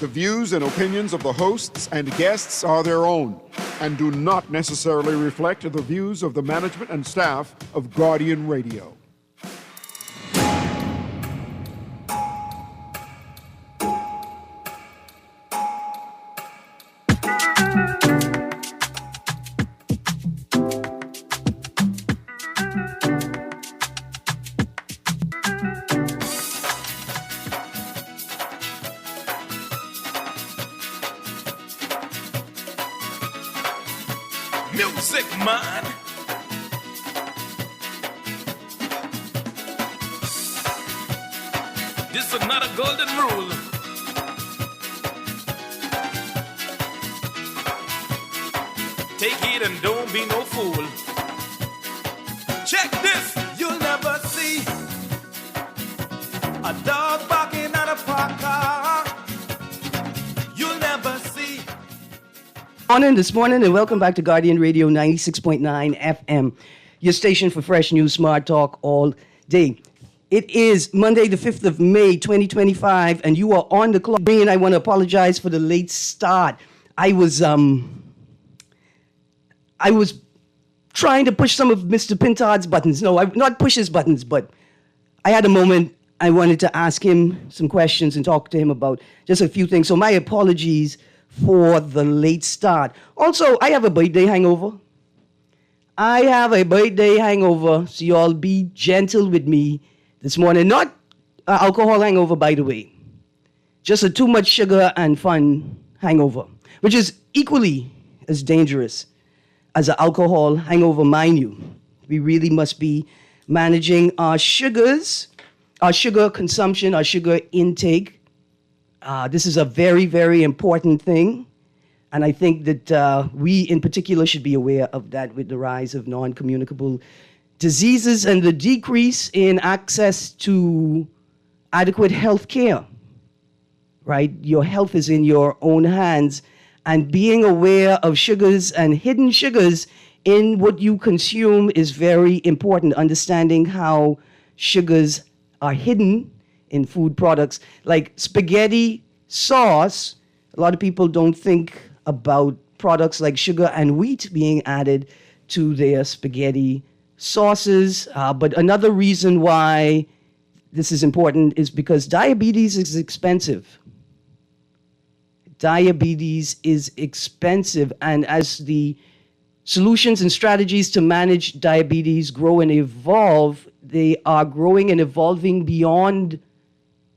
The views and opinions of the hosts and guests are their own and do not necessarily reflect the views of the management and staff of Guardian Radio. Music, man. This is not a golden rule. Take it and don't be no fool. Check this. You'll never see a dog barking at a parked car. You'll never see. This morning, and welcome back to Guardian Radio 96.9 FM, your station for fresh news, smart talk all day. It is Monday, the 5th of May, 2025, and you are on the clock. And I want to apologize for the late start. I was trying to push some of Mr. Pintard's buttons. No, not push his buttons, but I had a moment. I wanted to ask him some questions and talk to him about just a few things. So my apologies for the late start. Also, I have a birthday hangover. So you all be gentle with me this morning. Not an alcohol hangover, by the way. Just a too much sugar and fun hangover, which is equally as dangerous as an alcohol hangover, mind you. We really must be managing our sugars, our sugar consumption, our sugar intake. This is a very, very important thing. And I think that we in particular should be aware of that with the rise of non-communicable diseases and the decrease in access to adequate health care, right? Your health is in your own hands. And being aware of sugars and hidden sugars in what you consume is very important. Understanding how sugars are hidden in food products like spaghetti sauce. A lot of people don't think about products like sugar and wheat being added to their spaghetti sauces. But another reason why this is important is because diabetes is expensive. Diabetes is expensive, and as the solutions and strategies to manage diabetes grow and evolve, they are growing and evolving beyond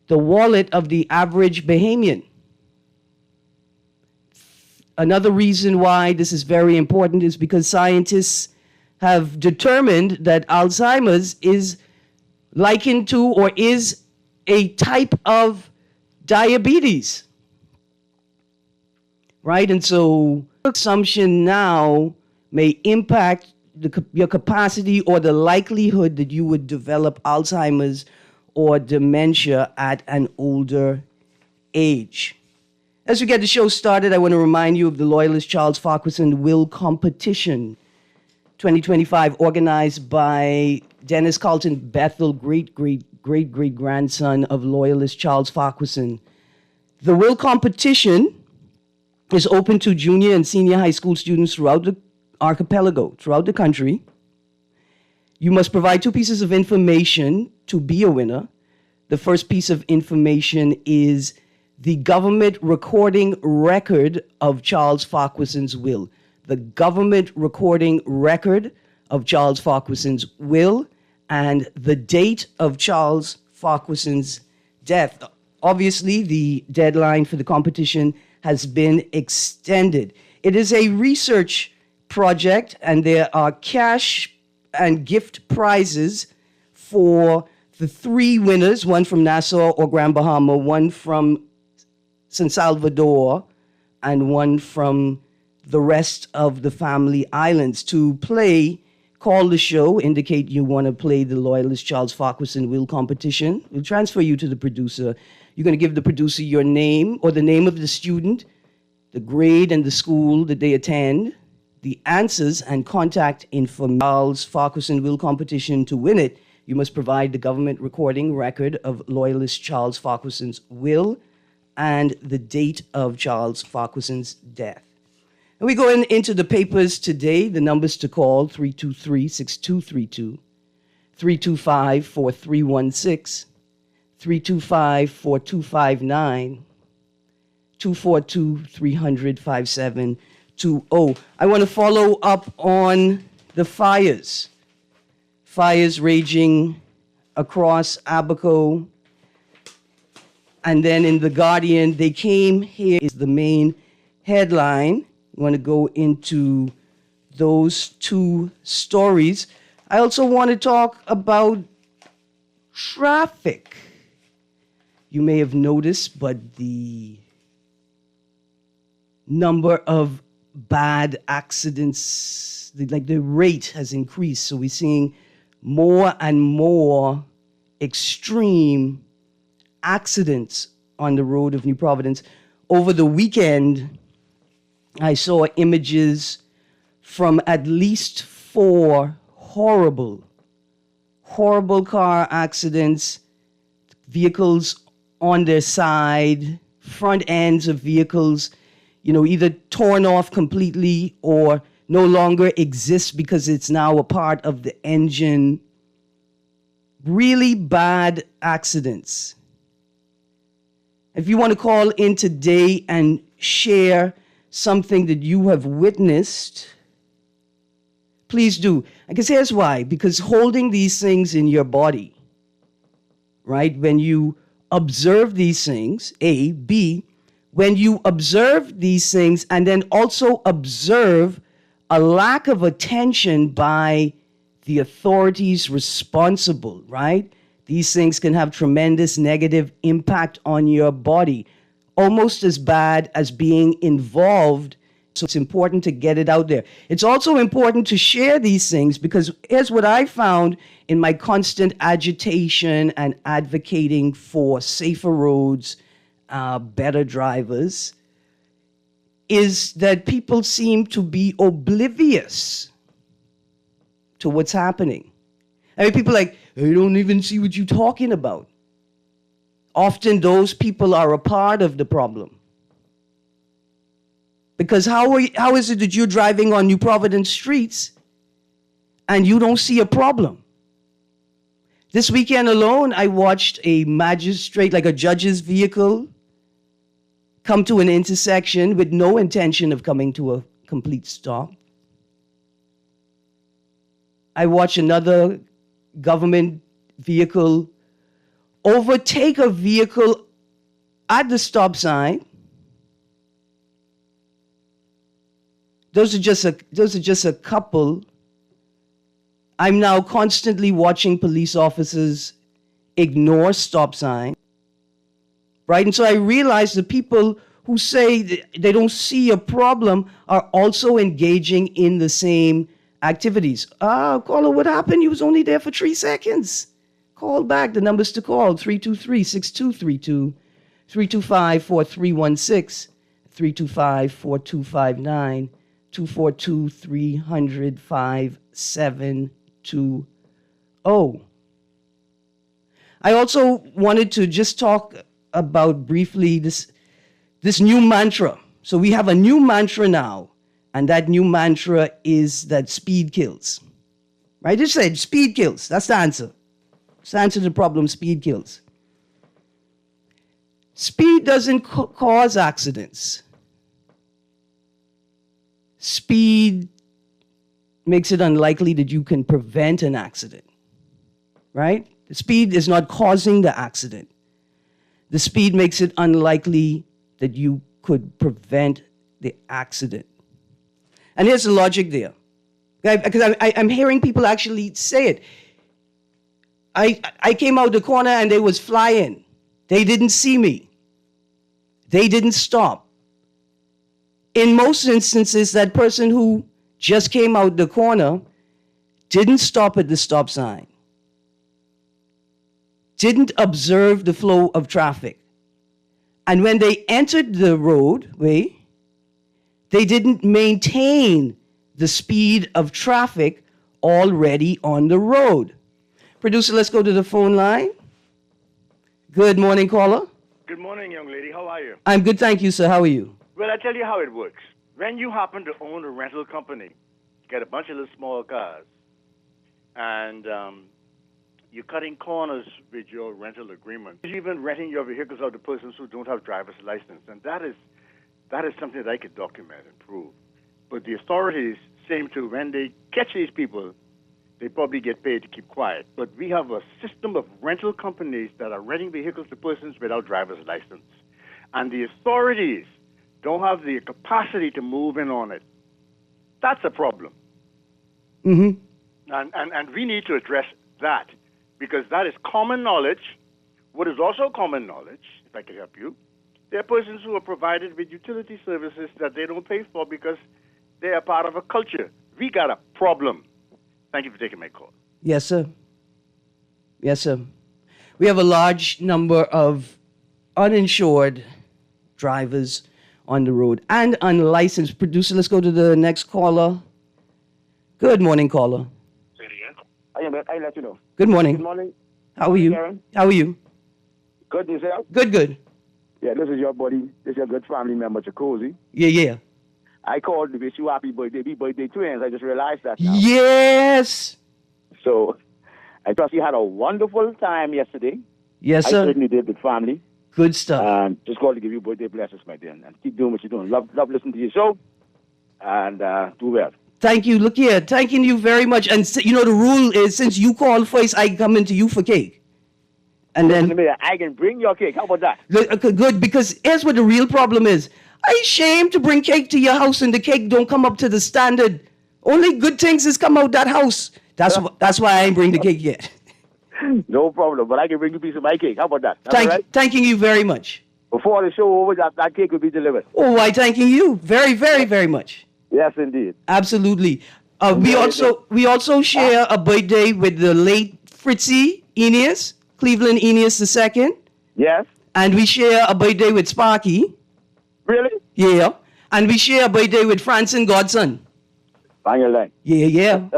the wallet of the average Bahamian. Another reason why this is very important is because scientists have determined that Alzheimer's is likened to or is a type of diabetes. Right? And so consumption now may impact your capacity or the likelihood that you would develop Alzheimer's or dementia at an older age. As we get the show started, I want to remind you of the Loyalist Charles Farquharson Will Competition 2025, organized by Dennis Carlton Bethel, great-grandson of Loyalist Charles Farquharson. The Will Competition is open to junior and senior high school students throughout the archipelago, throughout the country. You must provide 2 pieces of information to be a winner. The first piece of information is the government recording record of Charles Farquharson's will. The government recording record of Charles Farquharson's will and the date of Charles Farquharson's death. Obviously, the deadline for the competition has been extended. It is a research project, and there are cash and gift prizes for the 3 winners, one from Nassau or Grand Bahama, one from San Salvador, and one from the rest of the family islands. To play, call the show, indicate you want to play the Loyalist Charles Farquharson Will Competition. We'll transfer you to the producer. You're going to give the producer your name or the name of the student, the grade and the school that they attend, the answers and contact information. Charles Farquharson Will Competition. To win it, you must provide the government recording record of Loyalist Charles Farquharson's will and the date of Charles Farquharson's death. And we go into the papers today. The numbers to call, 323-6232, 325-4316, 325-4259, 242-300-5720. I want to follow up on the fires. Fires raging across Abaco. And then in The Guardian, they came, here is the main headline. I want to go into those two stories. I also want to talk about traffic. You may have noticed, but the number of bad accidents, the rate has increased. So we're seeing more and more extreme accidents on the road of New Providence. Over the weekend, I saw images from at least 4 horrible car accidents, vehicles on their side, front ends of vehicles, either torn off completely or no longer exist because it's now a part of the engine. Really bad accidents. If you want to call in today and share something that you have witnessed, please do. I guess here's why. Because holding these things in your body, right? When you observe these things, A, B, when you observe these things and then also observe a lack of attention by the authorities responsible, right? These things can have tremendous negative impact on your body, almost as bad as being involved. So it's important to get it out there. It's also important to share these things because here's what I found in my constant agitation and advocating for safer roads, better drivers, is that people seem to be oblivious to what's happening. I mean, people are like, I don't even see what you're talking about. Often those people are a part of the problem. Because how is it that you're driving on New Providence streets and you don't see a problem? This weekend alone, I watched a magistrate, like a judge's vehicle, come to an intersection with no intention of coming to a complete stop. I watched another government vehicle overtake a vehicle at the stop sign. Those are just a couple. I'm now constantly watching police officers ignore stop sign, right? And so I realize the people who say they don't see a problem are also engaging in the same activities. Caller, what happened? You was only there for 3 seconds. Call back. The numbers to call, 323-6232, 325-4316, 325-4259, 242-300-5720. I also wanted to just talk about briefly this new mantra. So we have a new mantra now, and that new mantra is that speed kills. Right? Just said speed kills. That's the answer. It's the answer to the problem, speed kills. Speed doesn't cause accidents. Speed makes it unlikely that you can prevent an accident, right? The speed is not causing the accident. The speed makes it unlikely that you could prevent the accident. And here's the logic there. Because I'm hearing people actually say it. I came out the corner and they was flying. They didn't see me. They didn't stop. In most instances, that person who just came out the corner didn't stop at the stop sign, didn't observe the flow of traffic. And when they entered the roadway, they didn't maintain the speed of traffic already on the road. Producer, let's go to the phone line. Good morning, caller. Good morning, young lady. How are you? I'm good, thank you, sir. How are you? Well, I tell you how it works. When you happen to own a rental company, you get a bunch of little small cars, and you're cutting corners with your rental agreement. You're even renting your vehicles out to persons who don't have driver's license, and that is something that I could document and prove. But the authorities seem to, when they catch these people, they probably get paid to keep quiet. But we have a system of rental companies that are renting vehicles to persons without driver's license. And the authorities don't have the capacity to move in on it. That's a problem. Mm-hmm. And we need to address that, because that is common knowledge. What is also common knowledge, if I could help you, there are persons who are provided with utility services that they don't pay for because they are part of a culture. We got a problem. Thank you for taking my call. Yes, sir. Yes, sir. We have a large number of uninsured drivers on the road and unlicensed. Producer, let's go to the next caller. Good morning, caller. Say it again. I let you know. Good morning. Good morning. How are you? Erin. How are you? Good, yourself? Good, good. Yeah, this is your buddy. This is your good family member, Chakosi. Yeah, yeah. I called to wish you happy birthday. Be birthday twins. I just realized that now. Yes. So I trust you had a wonderful time yesterday. Yes, I sir. certainly did with family. Good stuff. Just called to give you birthday blessings, my dear. And keep doing what you're doing. Love listening to your show. And do well. Thank you. Look here. Thanking you very much. And you know, the rule is since you call first, I come into you for cake. And Listen then to me, I can bring your cake. How about that? good, because here's what the real problem is. I ashamed to bring cake to your house and the cake don't come up to the standard. Only good things has come out that house. That's why I ain't bring the cake yet. No problem. But I can bring you a piece of my cake. How about that? That's all right? Thanking you very much. Before the show over, that cake will be delivered. Oh, why thanking you very, very, very much. Yes, indeed. Absolutely. We also share a birthday with the late Fritzy Eneas, Cleveland Eneas II. Yes. And we share a birthday with Sparky. Really? Yeah. And we share a birthday with Francine Godson. On your line. Yeah.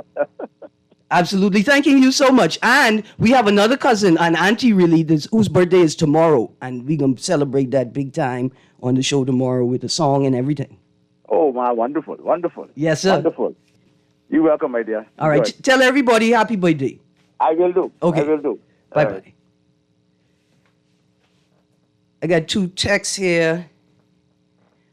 Absolutely. Thanking you so much. And we have another cousin, an auntie really, whose birthday is tomorrow. And we're going to celebrate that big time on the show tomorrow with a song and everything. Oh, my, wonderful. Yes, sir. Wonderful. You're welcome, my dear. All right. Tell everybody happy birthday. I will do. Okay. I will do. Bye-bye. Right. I got 2 texts here.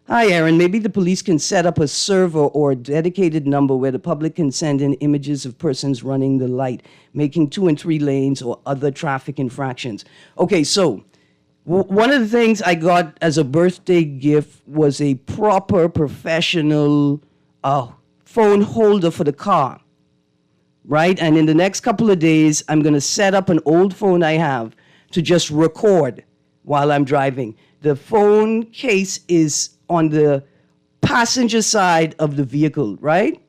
Hi, Erin. Maybe the police can set up a server or a dedicated number where the public can send in images of persons running the light, making 2 and 3 lanes or other traffic infractions. Okay, so one of the things I got as a birthday gift was a proper professional phone holder for the car, right? And in the next couple of days, I'm going to set up an old phone I have to just record while I'm driving. The phone case is on the passenger side of the vehicle, right?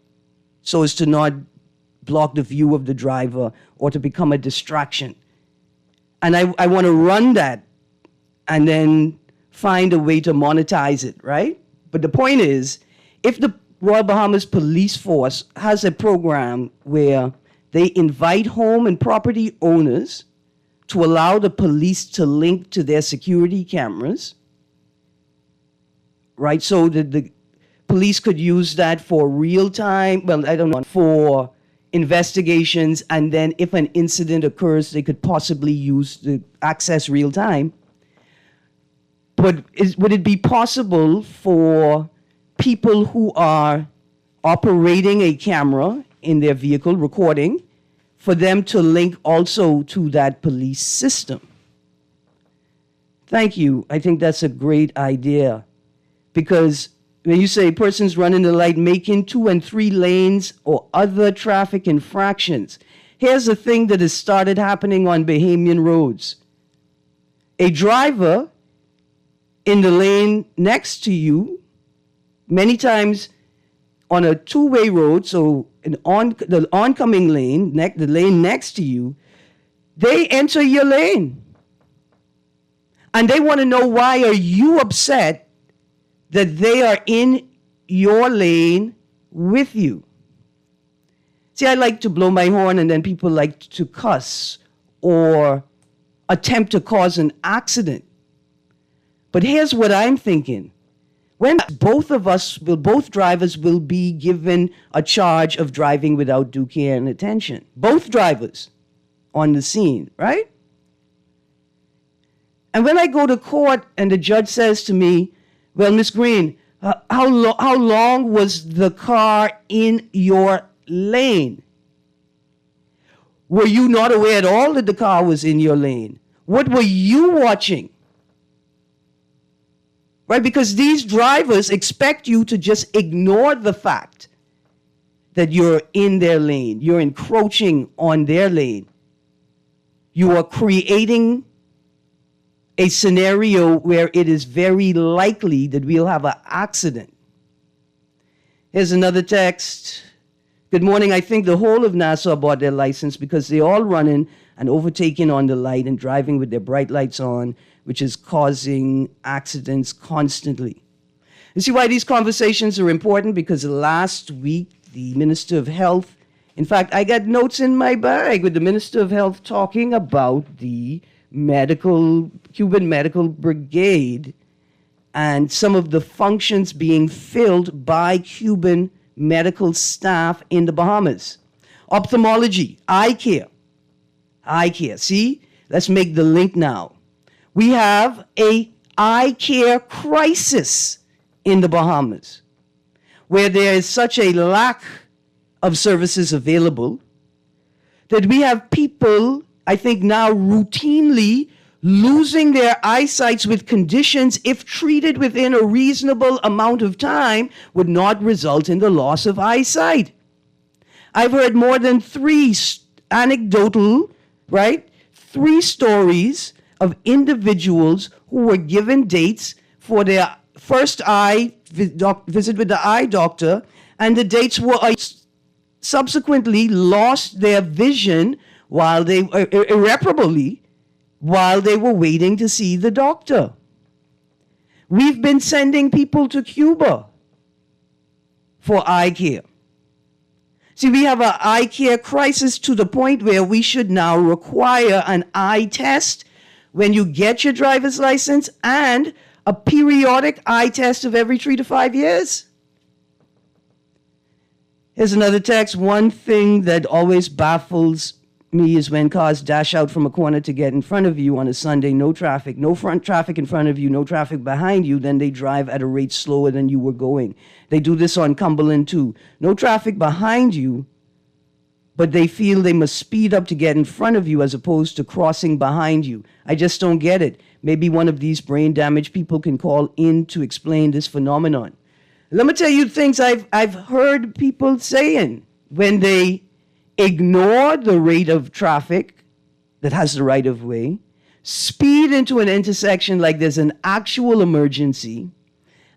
So as to not block the view of the driver or to become a distraction. And I want to run that and then find a way to monetize it, right? But the point is, if the Royal Bahamas Police Force has a program where they invite home and property owners to allow the police to link to their security cameras, right? So that the police could use that for real time, for investigations, and then if an incident occurs, they could possibly use the access real time. But would it be possible for people who are operating a camera in their vehicle, recording, for them to link also to that police system? Thank you. I think that's a great idea. Because when you say persons running the light making 2 and 3 lanes or other traffic infractions, here's the thing that has started happening on Bahamian roads. A driver in the lane next to you, many times on a 2-way road, so the oncoming lane, the lane next to you, they enter your lane. And they want to know, why are you upset that they are in your lane with you? See, I like to blow my horn, and then people like to cuss or attempt to cause an accident. But here's what I'm thinking. When both drivers will be given a charge of driving without due care and attention. Both drivers on the scene, right? And when I go to court and the judge says to me, well, Miss Greene, how long was the car in your lane? Were you not aware at all that the car was in your lane? What were you watching? Right? Because these drivers expect you to just ignore the fact that you're in their lane. You're encroaching on their lane. You are creating a scenario where it is very likely that we'll have an accident. Here's another text. Good morning. I think the whole of Nassau bought their license because they're all running and overtaking on the light and driving with their bright lights on, which is causing accidents constantly. You see why these conversations are important? Because last week, the Minister of Health, in fact, I got notes in my bag with the Minister of Health talking about the Cuban Medical Brigade and some of the functions being filled by Cuban medical staff in the Bahamas. Ophthalmology, eye care. See, let's make the link now. We have a eye care crisis in the Bahamas where there is such a lack of services available that we have people, I think now routinely losing their eyesight with conditions, if treated within a reasonable amount of time, would not result in the loss of eyesight. I've heard more than three stories of individuals who were given dates for their first eye visit with the eye doctor, and the dates were subsequently lost their vision while they irreparably while they were waiting to see the doctor. We've been sending people to Cuba for eye care. See, we have an eye care crisis to the point where we should now require an eye test when you get your driver's license and a periodic eye test of every 3 to 5 years. Here's another text. One thing that always baffles me is when cars dash out from a corner to get in front of you on a Sunday, no traffic, no front traffic in front of you, no traffic behind you, then they drive at a rate slower than you were going. They do this on Cumberland too. No traffic behind you, but they feel they must speed up to get in front of you as opposed to crossing behind you. I just don't get it. Maybe one of these brain damaged people can call in to explain this phenomenon. Let me tell you things I've heard people saying when they ignore the rate of traffic that has the right of way, speed into an intersection like there's an actual emergency,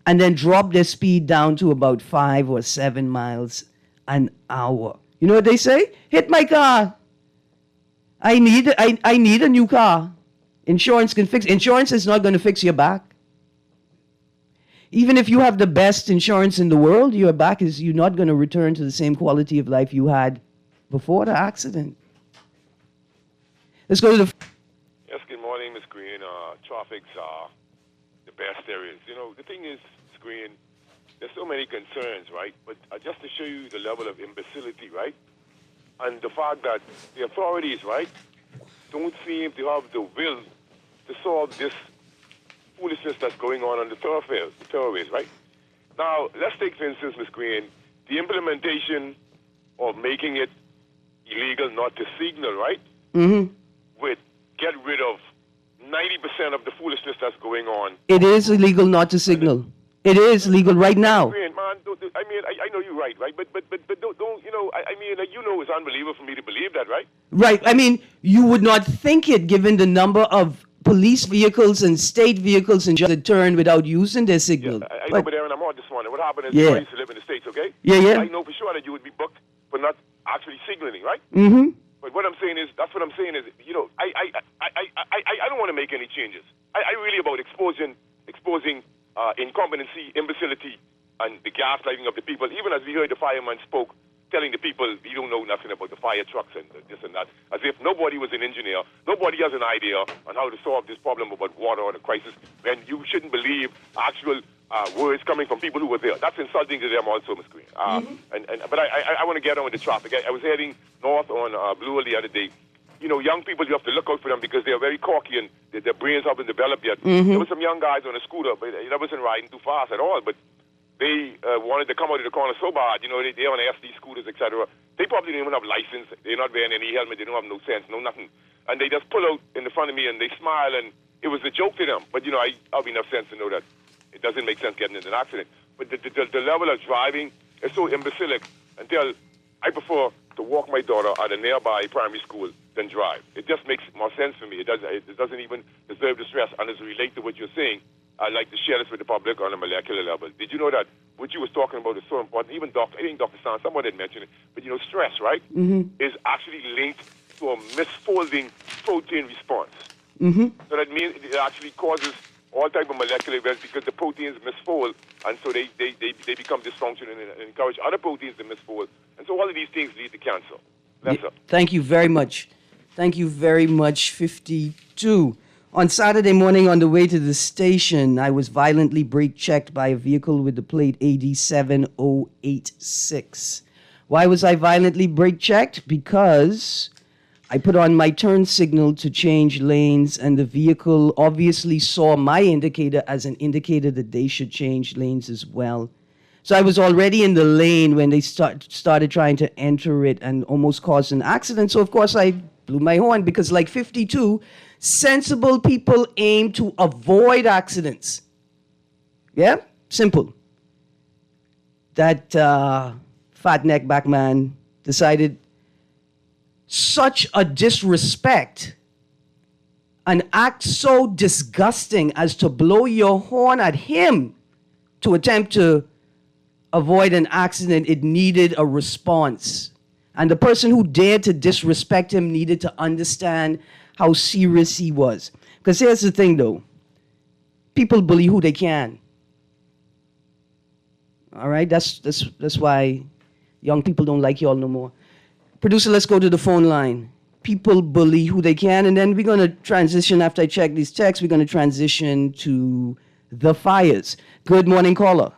and then drop their speed down to about 5 or 7 miles an hour. You know what they say? Hit my car. I need a new car. Insurance can fix. Insurance is not going to fix your back. Even if you have the best insurance in the world, your back you're not going to return to the same quality of life you had before the accident. Let's go to the... Yes, good morning, Ms. Greene. Traffic's the best areas. You know, the thing is, Ms. Greene, there's so many concerns, right? But just to show you the level of imbecility, right? And the fact that the authorities, right, don't seem to have the will to solve this foolishness that's going on the thoroughways, right? Now, let's take, for instance, Ms. Greene, the implementation of making it illegal not to signal, right? Mm-hmm. Would get rid of 90% of the foolishness that's going on. It is illegal not to signal. It is legal right now. Man, I know you're right? But don't you know? It's unbelievable for me to believe that, right? Right. I mean, you would not think it, given the number of police vehicles and state vehicles and just turn without using their signal. Yeah, I know, but Erin, I'm on this one. What happened is I used to live in the States, okay? Yeah. I know for sure that you would be booked for not actually signaling, right? Mm-hmm. But what I'm saying is, I don't want to make any changes. I really about exposing incompetency, imbecility, and the gaslighting of the people. Even as we heard the fireman spoke telling the people you don't know nothing about the fire trucks and this and that, as if nobody was an engineer, nobody has an idea on how to solve this problem about water or the crisis, when you shouldn't believe actual words coming from people who were there. That's insulting to them also, Ms. Green. But I want to get on with the traffic. I was heading north on Blue the other day. You know, young people, you have to look out for them because they're very cocky and their brains haven't developed yet. There were some young guys on a scooter, but they wasn't riding too fast at all, but they wanted to come out of the corner so bad. You know, they're on SD scooters, etc. They probably don't even have license. They're not wearing any helmet. They don't have no sense, no nothing. And they just pull out in the front of me and they smile, and it was a joke to them. But, you know, I have enough sense to know that it doesn't make sense getting in an accident. But the level of driving is so imbecilic until I prefer to walk my daughter at a nearby primary school than drive. It just makes more sense for me. It doesn't even deserve the stress. And as it relates to what you're saying, I'd like to share this with the public on a molecular level. Did you know that what you was talking about is so important? Even I think Dr. Stan, someone did mention it, but you know, stress, right, is actually linked to a misfolding protein response. So that means it actually causes all type of molecular events because the proteins misfold, and so they become dysfunctional and encourage other proteins to misfold. And so all of these things lead to cancer. That's up. Thank you very much. Thank you very much, 52. On Saturday morning on the way to the station, I was violently brake-checked by a vehicle with the plate AD7086. Why was I violently brake-checked? Because I put on my turn signal to change lanes, and the vehicle obviously saw my indicator as an indicator that they should change lanes as well. So I was already in the lane when they started trying to enter it and almost caused an accident. So, of course, I blew my horn because, like 52, sensible people aim to avoid accidents. Yeah? Simple. That fat neck back man decided such a disrespect, an act so disgusting as to blow your horn at him to attempt to avoid an accident. It needed a response. And the person who dared to disrespect him needed to understand how serious he was. Because here's the thing, though. People bully who they can. All right? That's why young people don't like y'all no more. Producer, let's go to the phone line. People bully who they can, and then we're going to transition, after I check these texts, we're going to transition to the fires. Good morning, caller.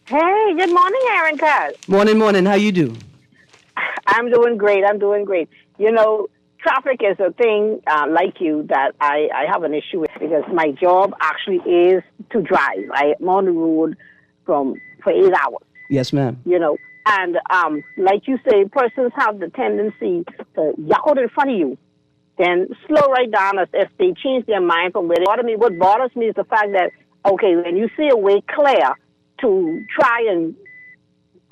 Hey, good morning, Erin Greene. Morning. How you do? I'm doing great. You know, traffic is a thing like you that I have an issue with because my job actually is to drive. I am on the road for 8 hours. Yes, ma'am. You know, and like you say, persons have the tendency to yak out in front of you, then slow right down as if they change their mind from where they bother me. What bothers me is the fact that, okay, when you see a way clear to try and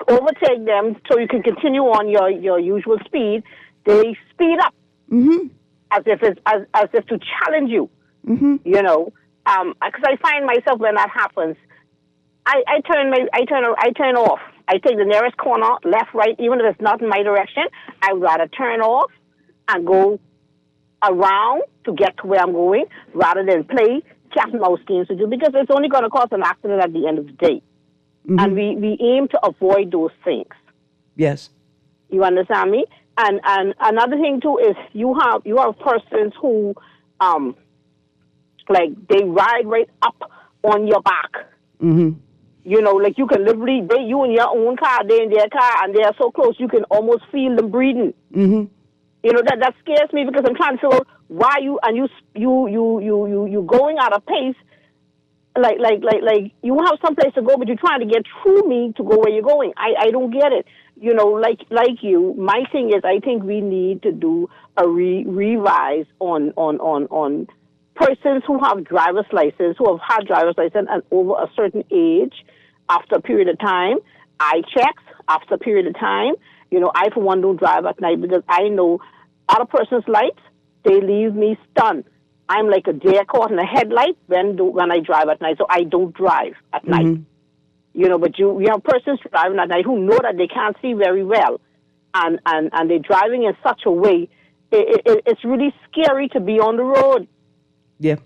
overtake them so you can continue on your usual speed, they speed up as if to challenge you. You know, because I find myself when that happens, I turn off. I take the nearest corner, left, right, even if it's not in my direction. I would rather turn off and go around to get to where I'm going rather than play cat and mouse games with you because it's only going to cause an accident at the end of the day. And we aim to avoid those things. Yes. You understand me? And another thing too is you have persons who like they ride right up on your back. You know, like you can literally you in your own car, they in their car, and they are so close you can almost feel them breathing. You know, that scares me because I'm trying to figure out why you going at a pace. Like you have someplace to go, but you're trying to get through me to go where you're going. I don't get it. You know, like you. My thing is, I think we need to do a revise on persons who have driver's license, who have had driver's license and over a certain age. After a period of time, eye checks. After a period of time, you know, I for one don't drive at night because I know other person's lights, they leave me stunned. I'm like a deer caught in a headlight when I drive at night, so I don't drive at night. You know, but you have persons driving at night who know that they can't see very well, and they're driving in such a way, it's really scary to be on the road. Yeah,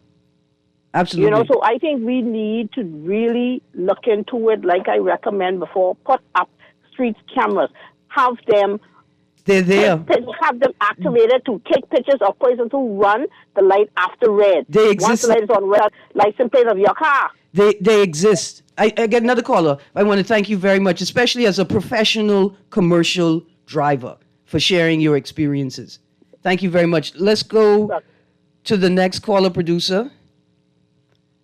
absolutely. You know, so I think we need to really look into it, like I recommend before, put up street cameras. have them They're there. have them activated to take pictures of persons who run the light after red. They Once exist. the light is on red, license plate of your car. They exist. I get another caller. I want to thank you very much, especially as a professional commercial driver, for sharing your experiences. Thank you very much. Let's go to the next caller, producer.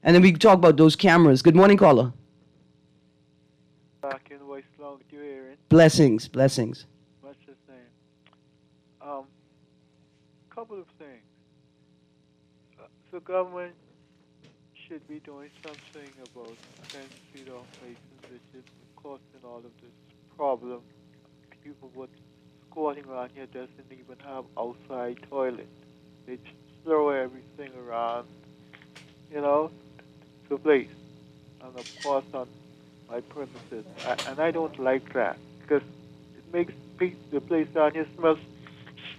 And then we can talk about those cameras. Good morning, caller. Back in West Long, do you hear it? Blessings, blessings. What's the name? Couple of things. The government should be doing something about 10 feet off places, which is causing all of this problem. People with squatting around here doesn't even have outside toilet. They just throw everything around, the place. And of course on my premises. And I don't like that because it makes the place down here smell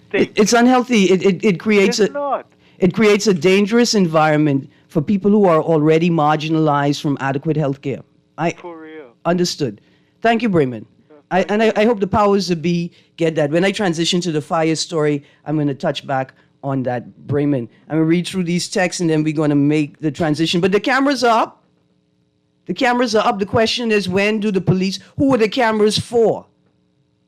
stink. It's unhealthy. It creates It's not. It creates a dangerous environment for people who are already marginalized from adequate health care. For real. Understood. Thank you, Bremen. I hope the powers that be get that. When I transition to the fire story, I'm going to touch back on that, Bremen. I'm going to read through these texts, and then we're going to make the transition. But the cameras are up. The cameras are up. The question is, when do the police, who are the cameras for?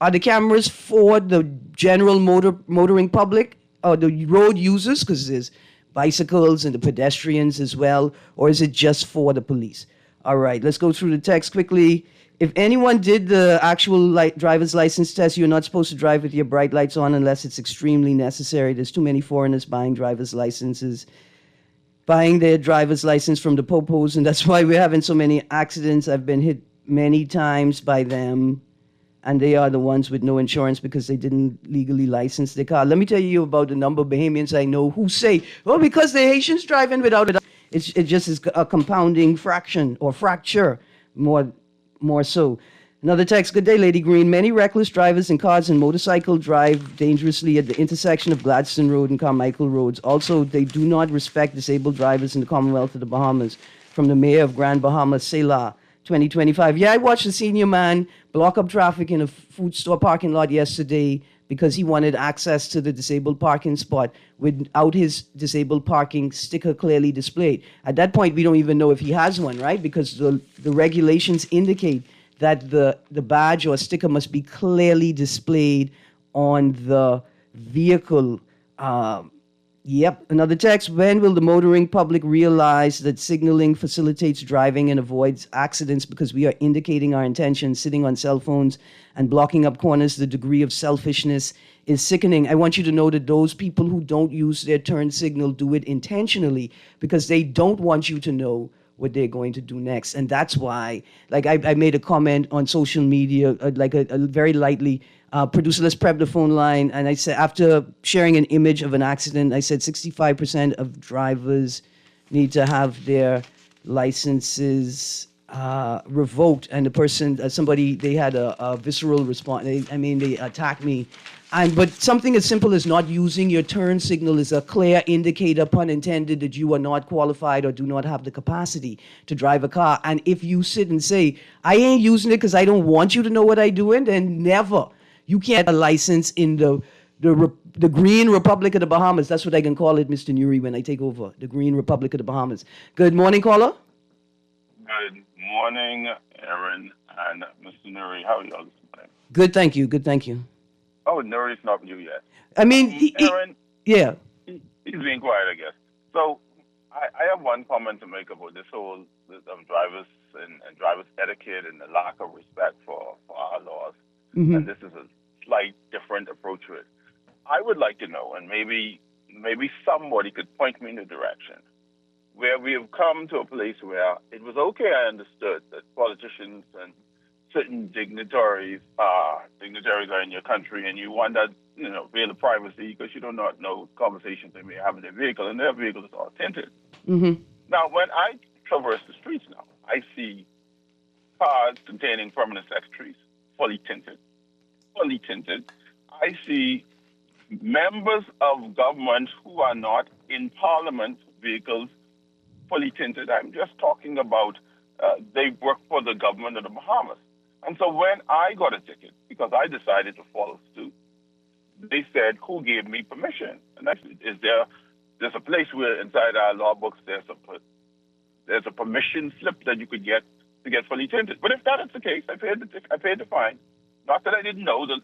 Are the cameras for the general motoring public or the road users? Because there's bicycles and the pedestrians as well. Or is it just for the police? All right, let's go through the text quickly. If anyone did the actual driver's license test, you're not supposed to drive with your bright lights on unless it's extremely necessary. There's too many foreigners buying driver's licenses, buying their driver's license from the popos, and that's why we're having so many accidents. I've been hit many times by them, and they are the ones with no insurance because they didn't legally license their car. Let me tell you about the number of Bahamians I know who say, well, because the Haitians driving without it. It just is a compounding fraction or fracture, more so. Another text, good day, Lady Greene. Many reckless drivers in cars and motorcycle drive dangerously at the intersection of Gladstone Road and Carmichael Roads. Also, they do not respect disabled drivers in the Commonwealth of the Bahamas. From the Mayor of Grand Bahama, Selah, 2025. Yeah, I watched a senior man block up traffic in a food store parking lot yesterday because he wanted access to the disabled parking spot without his disabled parking sticker clearly displayed. At that point, we don't even know if he has one, right? Because the regulations indicate that the badge or sticker must be clearly displayed on the vehicle. Another text. When will the motoring public realize that signaling facilitates driving and avoids accidents because we are indicating our intention, sitting on cell phones and blocking up corners? The degree of selfishness is sickening. I want you to know that those people who don't use their turn signal do it intentionally because they don't want you to know what they're going to do next. And that's why, like I made a comment on social media, a very lightly, producer, let's prep the phone line. And I said, after sharing an image of an accident, I said 65% of drivers need to have their licenses revoked. And the person, they had a visceral response. They attacked me. But something as simple as not using your turn signal is a clear indicator, pun intended, that you are not qualified or do not have the capacity to drive a car. And if you sit and say, I ain't using it because I don't want you to know what I'm doing, then never. You can't have a license in the Green Republic of the Bahamas. That's what I can call it, Mr. Nuri, when I take over. The Green Republic of the Bahamas. Good morning, caller. Good morning, Erin and Mr. Nuri. How are you all this morning? Good, thank you. Good, thank you. Oh, Nuri's not new yet. I mean, Erin, yeah. He's being quiet, I guess. So I have one comment to make about this whole drivers and drivers etiquette and the lack of respect for our laws. Mm-hmm. And this is a slight different approach to it. I would like to know, and maybe somebody could point me in a direction, where we have come to a place where it was okay, I understood, that politicians and certain dignitaries are in your country, and you want that, real privacy because you do not know conversations they may have in their vehicle, and their vehicles are tinted. Mm-hmm. Now, when I traverse the streets now, I see cars containing permanent sex trees, fully tinted. I see members of government who are not in parliament vehicles fully tinted. I'm just talking about they work for the government of the Bahamas. And so when I got a ticket, because I decided to follow suit. They said, "Who gave me permission?" And I said, there's a place where inside our law books there's a permission slip that you could get to get fully tinted. But if that is the case, I paid the fine. Not that I didn't know that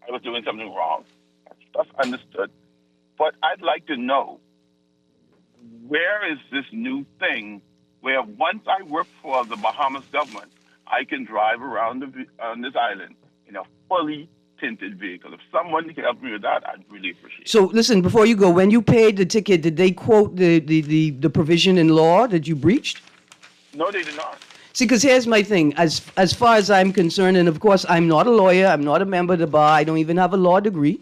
I was doing something wrong. That's understood. But I'd like to know, where is this new thing where once I work for the Bahamas government, I can drive around on this island in a fully tinted vehicle? If someone can help me with that, I'd really appreciate it. So listen, before you go, when you paid the ticket, did they quote the provision in law that you breached? No, they did not. See, because here's my thing. As far as I'm concerned, and of course, I'm not a lawyer. I'm not a member of the bar. I don't even have a law degree.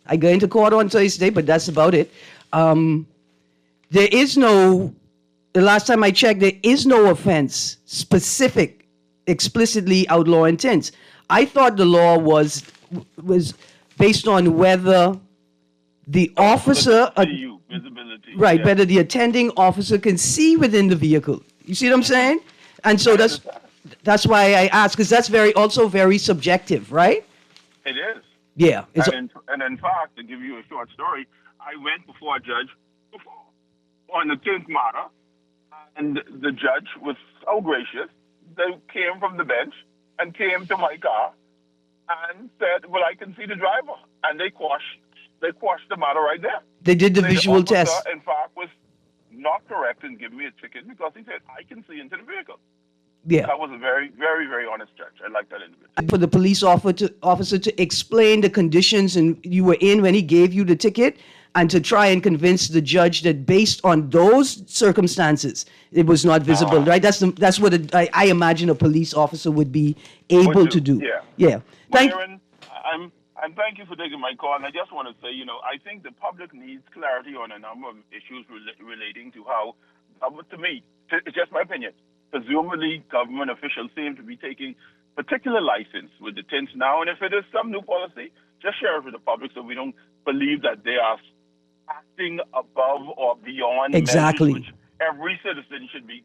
I go into court on Thursday, but that's about it. There is no, the last time I checked, there is no offense specific, explicitly outlawing tints. I thought the law was based on whether the officer, Visibility. right, Yeah. whether the attending officer can see within the vehicle. You see what I'm saying? And so that's why I asked, because that's also very subjective, right? It is. Yeah. And in fact, to give you a short story, I went before a judge on the tint matter, and the judge was so gracious. They came from the bench and came to my car and said, "Well, I can see the driver," and they quashed the matter right there. They did the So visual officer, test. in fact, was not correct in giving me a ticket because he said I can see into the vehicle. Yeah. That was a very, very, very honest judge. I like that individual. For the police officer to explain the conditions you were in when he gave you the ticket, and to try and convince the judge that based on those circumstances, it was not visible, right? That's what I imagine a police officer would be able to do. Yeah. Yeah. Well, Erin, I'm thank you for taking my call, and I just want to say, I think the public needs clarity on a number of issues relating to how, to me, it's just my opinion, presumably government officials seem to be taking particular license with the tints now, and if it is some new policy, just share it with the public so we don't believe that they are acting above or beyond Exactly. measures which every citizen should be,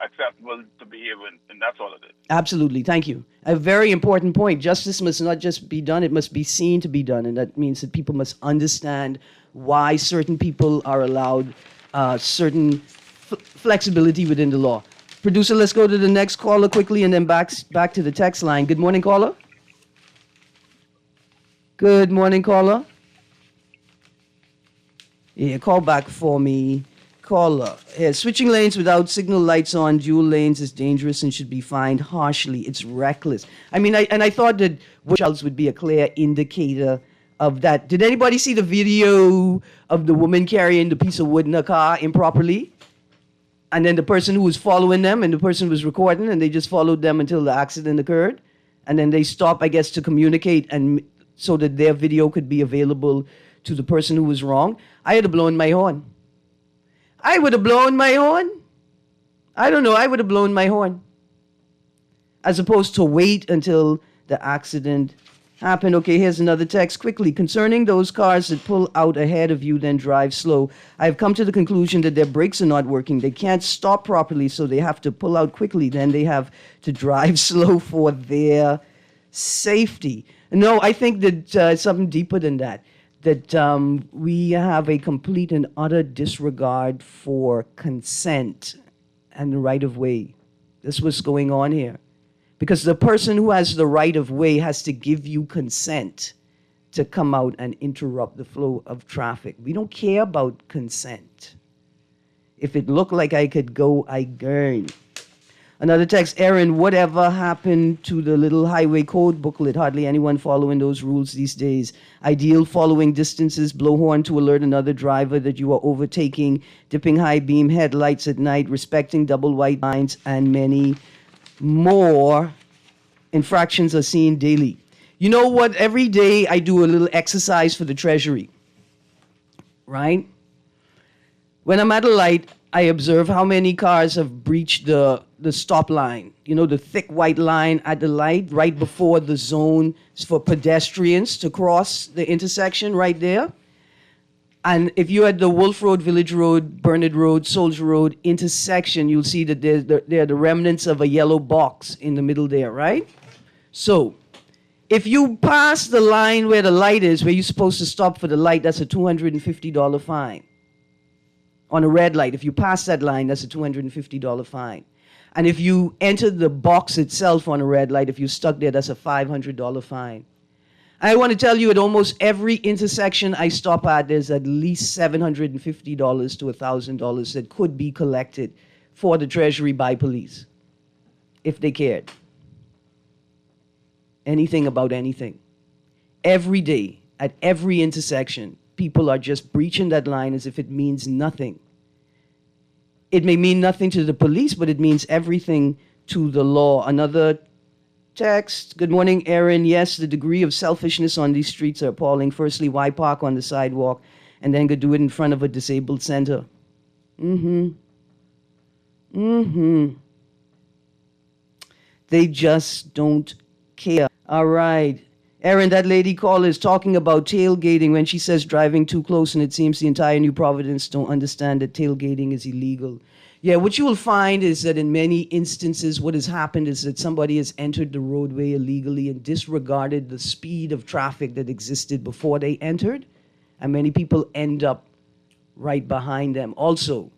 acceptable to behave in, and that's all it is. Absolutely. Thank you. A very important point. Justice must not just be done, it must be seen to be done. And that means that people must understand why certain people are allowed certain flexibility within the law. Producer, let's go to the next caller quickly and then back to the text line. Good morning, caller. Good morning, caller. Yeah, call back for me. Caller. Yeah, switching lanes without signal lights on dual lanes is dangerous and should be fined harshly. It's reckless. I mean, I thought that results would be a clear indicator of that. Did anybody see the video of the woman carrying the piece of wood in her car improperly? And then the person who was following them, and the person was recording, and they just followed them until the accident occurred. And then they stopped, I guess, to communicate and so that their video could be available to the person who was wrong. I had to blow my horn. I would have blown my horn. I don't know. I would have blown my horn. As opposed to wait until the accident happened. Okay, here's another text quickly. Concerning those cars that pull out ahead of you, then drive slow, I've come to the conclusion that their brakes are not working. They can't stop properly, so they have to pull out quickly. Then they have to drive slow for their safety. No, I think that it's something deeper than that. That we have a complete and utter disregard for consent and the right of way. That's what's going on here. Because the person who has the right of way has to give you consent to come out and interrupt the flow of traffic. We don't care about consent. If it looked like I could go, I gurn. Another text, Erin, whatever happened to the little highway code booklet? Hardly anyone following those rules these days. Ideal following distances, blow horn to alert another driver that you are overtaking, dipping high beam headlights at night, respecting double white lines, and many more infractions are seen daily. You know what? Every day I do a little exercise for the Treasury, right? When I'm at a light, I observe how many cars have breached the stop line. You know, the thick white line at the light right before the zone for pedestrians to cross the intersection right there. And if you're at the Wolf Road, Village Road, Burnett Road, Soldier Road intersection, you'll see that there are the remnants of a yellow box in the middle there, right? So If you pass the line where the light is, where you're supposed to stop for the light, that's a $250 fine. On a red light, if you pass that line, that's a $250 fine. And if you enter the box itself on a red light, if you're stuck there, that's a $500 fine. I want to tell you, at almost every intersection I stop at, there's at least $750 to $1,000 that could be collected for the Treasury by police, if they cared. Anything about anything. Every day, at every intersection, people are just breaching that line as if it means nothing. It may mean nothing to the police, but it means everything to the law. Another text. Good morning, Erin. Yes, the degree of selfishness on these streets are appalling. Firstly, why park on the sidewalk and then go do it in front of a disabled center? They just don't care. All right. Erin, that lady caller is talking about tailgating when she says driving too close, and it seems the entire New Providence don't understand that tailgating is illegal. Yeah, what you will find is that in many instances, what has happened is that somebody has entered the roadway illegally and disregarded the speed of traffic that existed before they entered, and many people end up right behind them. Also,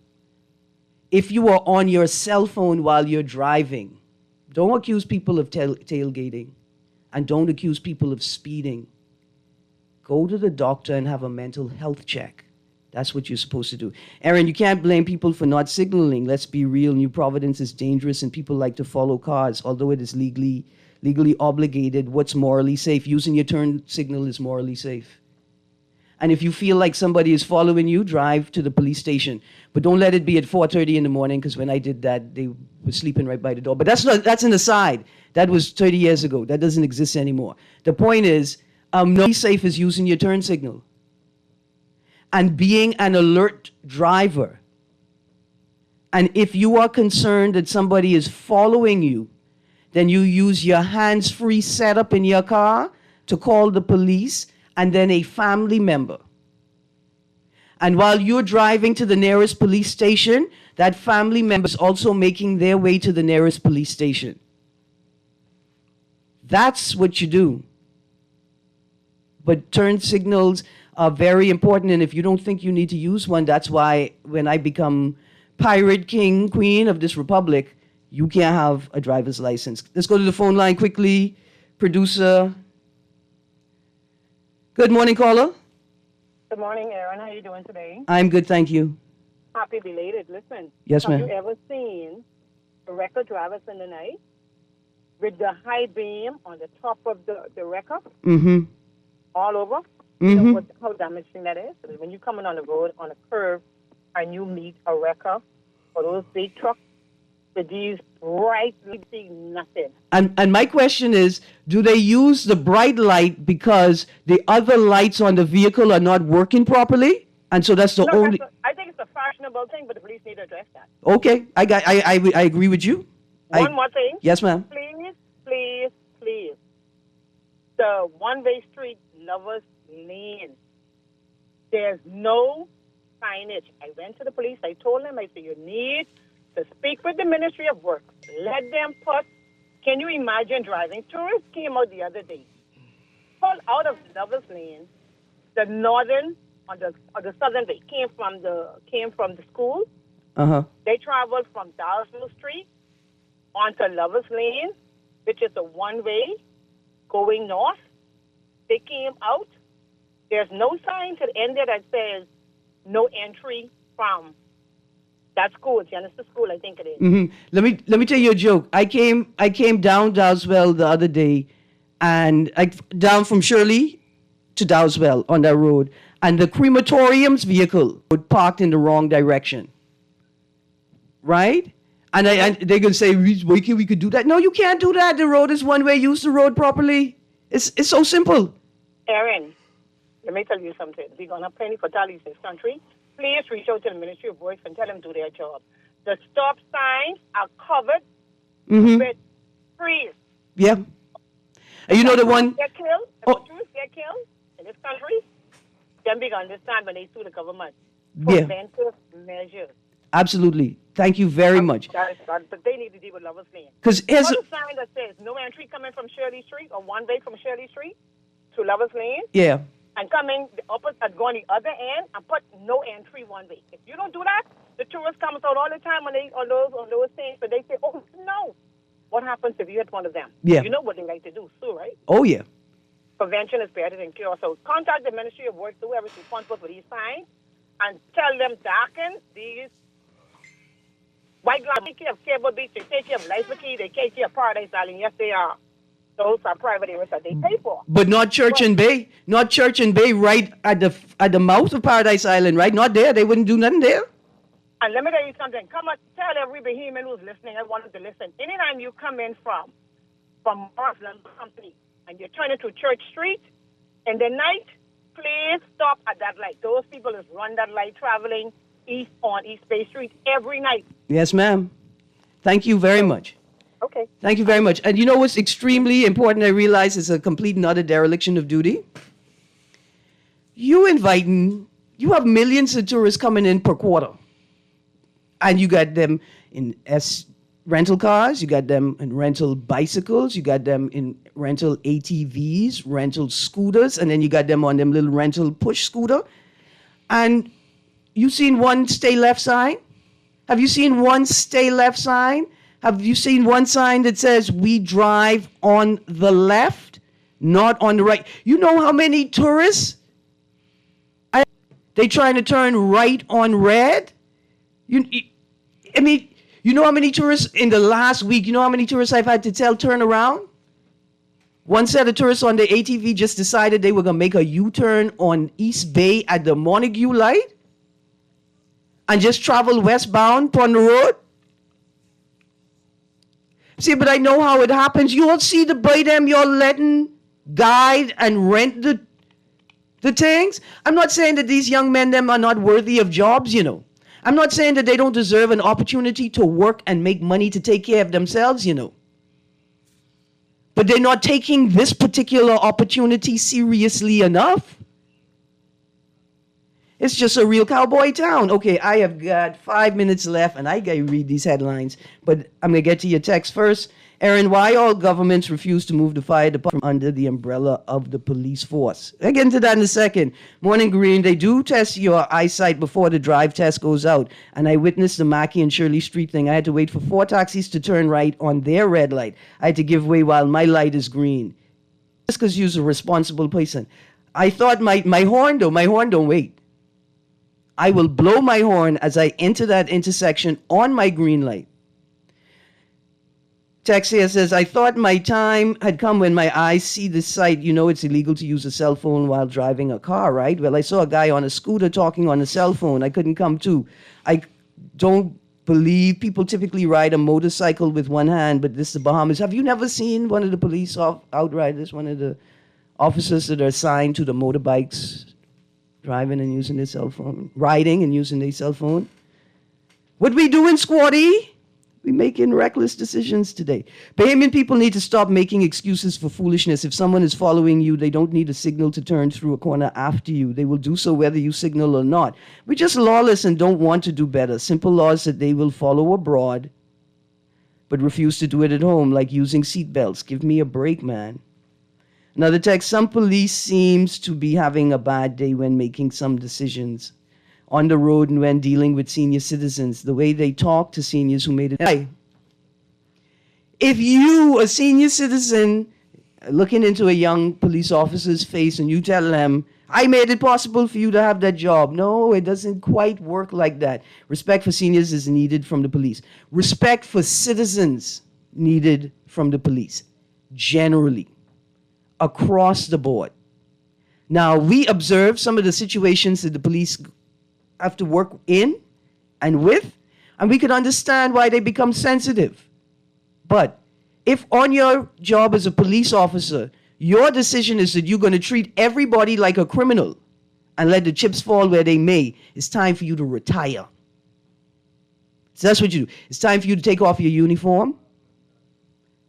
if you are on your cell phone while you're driving, don't accuse people of tailgating, and don't accuse people of speeding. Go to the doctor and have a mental health check. That's what you're supposed to do. Erin, you can't blame people for not signaling. Let's be real. New Providence is dangerous and people like to follow cars. Although it is legally obligated, what's morally safe? Using your turn signal is morally safe. And if you feel like somebody is following you, drive to the police station. But don't let it be at 4:30 in the morning, because when I did that, they were sleeping right by the door. But that's an aside. That was 30 years ago. That doesn't exist anymore. The point is, no safe is using your turn signal. And being an alert driver. And if you are concerned that somebody is following you, then you use your hands-free setup in your car to call the police and then a family member. And while you're driving to the nearest police station, that family member is also making their way to the nearest police station. That's what you do. But turn signals are very important, and if you don't think you need to use one, that's why when I become pirate king, queen of this republic, you can't have a driver's license. Let's go to the phone line quickly. Producer. Good morning, caller. Good morning, Erin. How are you doing today? I'm good, thank you. Happy belated. Listen. Yes, ma'am. Have you ever seen a wrecker drivers in the night with the high beam on the top of the wrecker? Mm-hmm. All over? Mm-hmm. You know how damaging that is? When you're coming on the road on a curve and you meet a wrecker or those big trucks with these bright, you see nothing. And my question is, do they use the bright light because the other lights on the vehicle are not working properly? And so that's the only... I think it's a fashionable thing, but the police need to address that. Okay, I agree with you. One more thing. Yes, ma'am. Please. The one-way street lovers lane. There's no signage. I went to the police. I told them, I said, you need to speak with the Ministry of Work. Let them put, can you imagine driving? Tourists came out the other day, pulled out of the lovers lane, the northern, or the southern way, came from the school. Uh-huh. They traveled from Dalsville Street onto Lovers Lane, which is a one-way going north. They came out. There's no sign to the end there that says no entry from that school, Genesis School, I think it is. Mm-hmm. Let me tell you a joke. I came down Dowswell the other day, and down from Shirley to Dowswell on that road, and the crematorium's vehicle was parked in the wrong direction. Right? And they're going to say, we could do that. No, you can't do that. The road is one way. Use the road properly. It's so simple. Erin, let me tell you something. We're going to have plenty fatalities in this country. Please reach out to the Ministry of Works and tell them to do their job. The stop signs are covered with trees. Yeah. And you know the one... Get killed, tourists get killed in this country, then we understand when they sue the government. Preventive measures. Absolutely. Thank you very much. But they need to deal with Lovers Lane. Because Put a sign that says no entry coming from Shirley Street or one way from Shirley Street to Lovers Lane. Yeah. And coming going the other end and put no entry one way. If you don't do that, the tourists come out all the time on those things, but they say, oh no. What happens if you hit one of them? Yeah. You know what they like to do, sue, right? Oh yeah. Prevention is better than cure. So contact the Ministry of Works, whoever's responsible for these signs, and tell them darken these white line. Take care of Cable Beach, they take care of Life Key, they take care of Paradise Island. Yes, they are. Those are private areas that they pay for. But not Church and Bay. Not Church and Bay right at the mouth of Paradise Island, right? Not there. They wouldn't do nothing there. And let me tell you something. Come on, tell every behemoth who's listening, I wanted to listen. Anytime you come in from Muslim company and you're turning to Church Street in the night, please stop at that light. Those people is run that light traveling east on East Bay Street every night. Yes, ma'am. Thank you very much. Okay. Thank you very much. And you know what's extremely important, I realize is a complete and utter dereliction of duty? You have millions of tourists coming in per quarter. And you got them in rental cars, you got them in rental bicycles, you got them in rental ATVs, rental scooters, and then you got them on them little rental push scooter. And you seen one stay left sign? Have you seen one stay left sign? Have you seen one sign that says we drive on the left, not on the right? You know how many tourists? They trying to turn right on red? You know how many tourists in the last week, you know how many tourists I've had to tell turn around? One set of tourists on the ATV just decided they were going to make a U-turn on East Bay at the Montague light and just travel westbound on the road. See, but I know how it happens. You all see the by them, you're letting guide and rent the things. I'm not saying that these young men, them are not worthy of jobs, you know. I'm not saying that they don't deserve an opportunity to work and make money to take care of themselves, you know. But they're not taking this particular opportunity seriously enough. It's just a real cowboy town. Okay, I have got 5 minutes left, and I got to read these headlines. But I'm going to get to your text first. Erin, why all governments refuse to move the fire department under the umbrella of the police force? I'll get into that in a second. Morning Green, they do test your eyesight before the drive test goes out. And I witnessed the Mackey and Shirley Street thing. I had to wait for 4 taxis to turn right on their red light. I had to give way while my light is green. Just because you're a responsible person. I thought my horn don't wait. I will blow my horn as I enter that intersection on my green light. Text here says, I thought my time had come when my eyes see the sight. You know it's illegal to use a cell phone while driving a car, right? Well, I saw a guy on a scooter talking on a cell phone. I couldn't come to. I don't believe people typically ride a motorcycle with one hand, but this is the Bahamas. Have you never seen one of the police outriders, one of the officers that are assigned to the motorbikes, driving and using their cell phone, riding and using their cell phone? What we doing, squatty? We making reckless decisions today. Bahamian people need to stop making excuses for foolishness. If someone is following you, they don't need a signal to turn through a corner after you. They will do so whether you signal or not. We're just lawless and don't want to do better. Simple laws that they will follow abroad, but refuse to do it at home, like using seatbelts. Give me a break, man. Another text, some police seems to be having a bad day when making some decisions on the road and when dealing with senior citizens, the way they talk to seniors who made it. If you, a senior citizen, looking into a young police officer's face and you tell them, I made it possible for you to have that job. No, it doesn't quite work like that. Respect for seniors is needed from the police. Respect for citizens needed from the police, generally, across the board. Now, we observe some of the situations that the police have to work in and with, and we can understand why they become sensitive. But if on your job as a police officer, your decision is that you're going to treat everybody like a criminal and let the chips fall where they may, it's time for you to retire. So that's what you do. It's time for you to take off your uniform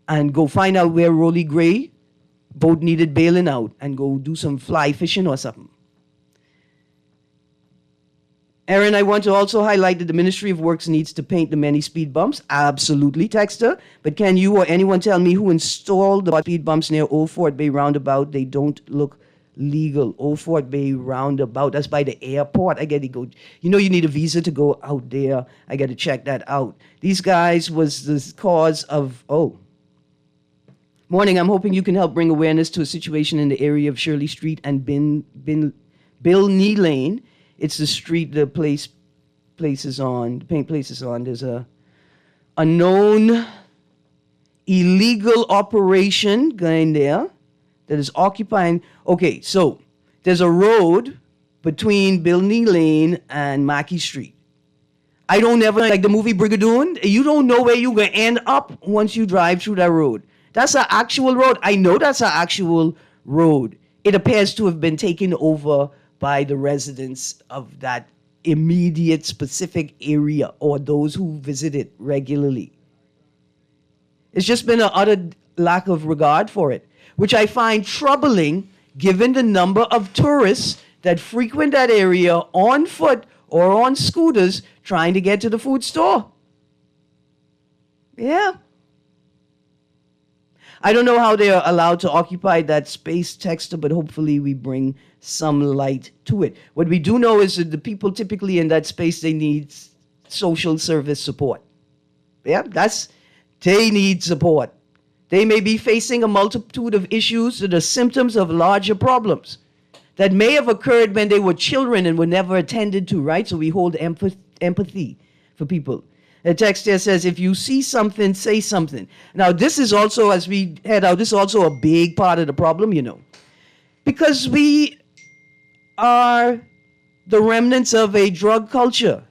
and go find out where Rolly Gray boat needed bailing out and go do some fly fishing or something. Erin, I want to also highlight that the Ministry of Works needs to paint the many speed bumps. Absolutely, Texter. But can you or anyone tell me who installed the speed bumps near Old Fort Bay Roundabout? They don't look legal. Old Fort Bay Roundabout. That's by the airport. I got to go. You know you need a visa to go out there. I got to check that out. These guys was the cause of, Morning, I'm hoping you can help bring awareness to a situation in the area of Shirley Street and Bill Knee Lane. It's the street the paint place is on. There's a known illegal operation going there that is occupying. Okay, so there's a road between Bill Knee Lane and Mackey Street. I don't ever, like the movie Brigadoon, you don't know where you're going to end up once you drive through that road. That's an actual road. I know that's an actual road. It appears to have been taken over by the residents of that immediate specific area or those who visit it regularly. It's just been an utter lack of regard for it, which I find troubling given the number of tourists that frequent that area on foot or on scooters trying to get to the food store. Yeah. I don't know how they are allowed to occupy that space, Texter, but hopefully we bring some light to it. What we do know is that the people typically in that space, they need social service support. Yeah, they need support. They may be facing a multitude of issues that are symptoms of larger problems that may have occurred when they were children and were never attended to, right? So we hold empathy for people. The text here says, if you see something, say something. Now, this is also, as we head out, this is also a big part of the problem, because we are the remnants of a drug culture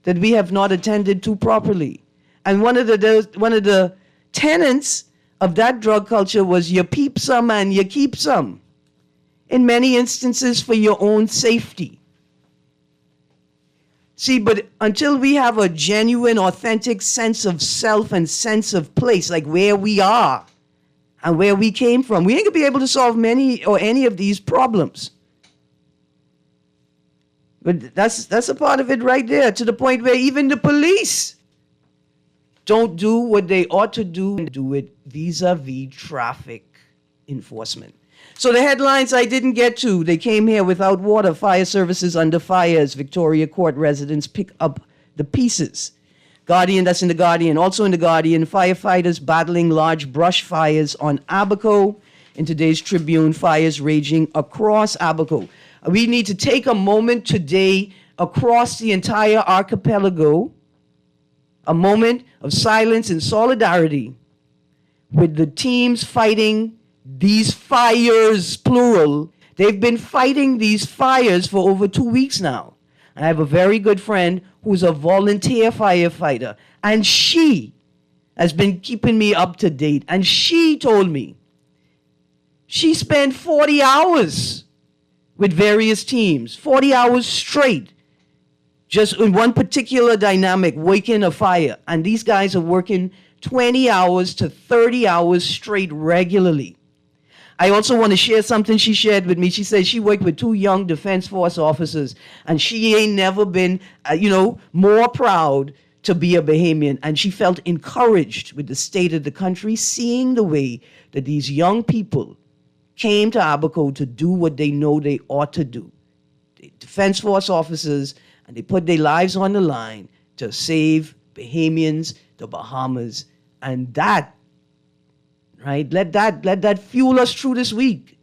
that we have not attended to properly. And one of the tenets of that drug culture was you peep some and you keep some, in many instances for your own safety. See, but until we have a genuine, authentic sense of self and sense of place, like where we are and where we came from, we ain't going to be able to solve many or any of these problems. But that's a part of it right there, to the point where even the police don't do what they ought to do and do it vis-a-vis traffic enforcement. So the headlines I didn't get to, they came here without water, fire services under fire as Victoria Court residents pick up the pieces. Guardian, that's in the Guardian. Also in the Guardian, firefighters battling large brush fires on Abaco. In today's Tribune, fires raging across Abaco. We need to take a moment today across the entire archipelago, a moment of silence and solidarity with the teams fighting these fires, plural. They've been fighting these fires for over 2 weeks now. I have a very good friend who's a volunteer firefighter, and she has been keeping me up to date. And she told me she spent 40 hours with various teams, 40 hours straight, just in one particular dynamic, waking a fire. And these guys are working 20 hours to 30 hours straight regularly. I also want to share something she shared with me. She said she worked with 2 young Defense Force officers, and she ain't never been, more proud to be a Bahamian. And she felt encouraged with the state of the country, seeing the way that these young people came to Abaco to do what they know they ought to do. Defense Force officers, and they put their lives on the line to save Bahamians, the Bahamas, and that, right? Let that fuel us through this week.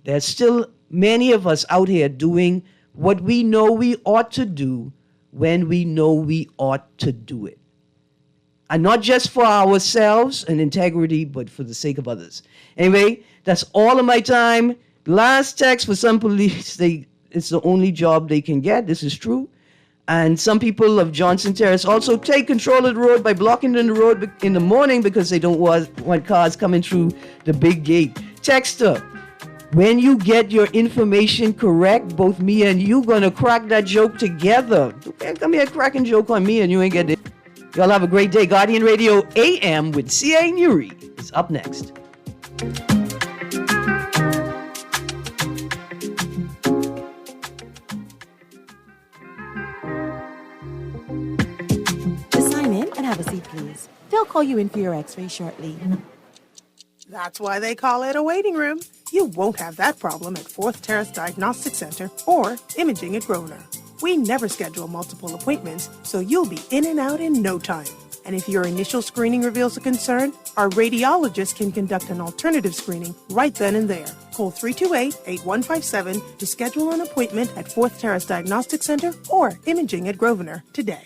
There's still many of us out here doing what we know we ought to do when we know we ought to do it. And not just for ourselves and integrity, but for the sake of others. Anyway, that's all of my time. Last text for some police, it's the only job they can get. This is true. And some people of Johnson Terrace also take control of the road by blocking the road in the morning because they don't want cars coming through the big gate. Texter, when you get your information correct, both me and you gonna crack that joke together. You can't come here cracking joke on me and you ain't get it. Y'all have a great day. Guardian Radio AM with C.A. Nuri is up next. days. They'll call you in for your x-ray shortly. That's why they call it a waiting room. You won't have that problem at 4th Terrace Diagnostic Center or Imaging at Grosvenor. We never schedule multiple appointments, so you'll be in and out in no time. And if your initial screening reveals a concern, our radiologist can conduct an alternative screening right then and there. Call 328-8157 to schedule an appointment at 4th Terrace Diagnostic Center or Imaging at Grosvenor today.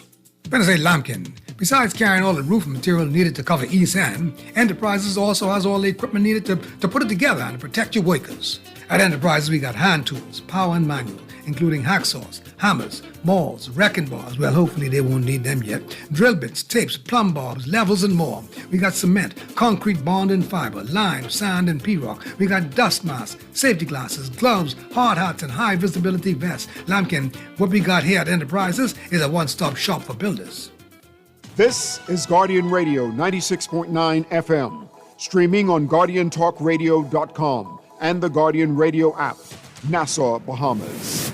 Better Lampkin, besides carrying all the roofing material needed to cover East End, Enterprises also has all the equipment needed to put it together and to protect your workers. At Enterprises, we got hand tools, power and manual, including hacksaws, hammers, mauls, wrecking bars, well, hopefully they won't need them yet, drill bits, tapes, plumb bobs, levels, and more. We got cement, concrete bond and fiber, lime, sand, and P-rock. We got dust masks, safety glasses, gloves, hard hats, and high visibility vests. Lampkin, what we got here at Enterprises is a one-stop shop for builders. This is Guardian Radio 96.9 FM, streaming on GuardianTalkRadio.com and the Guardian Radio app, Nassau, Bahamas.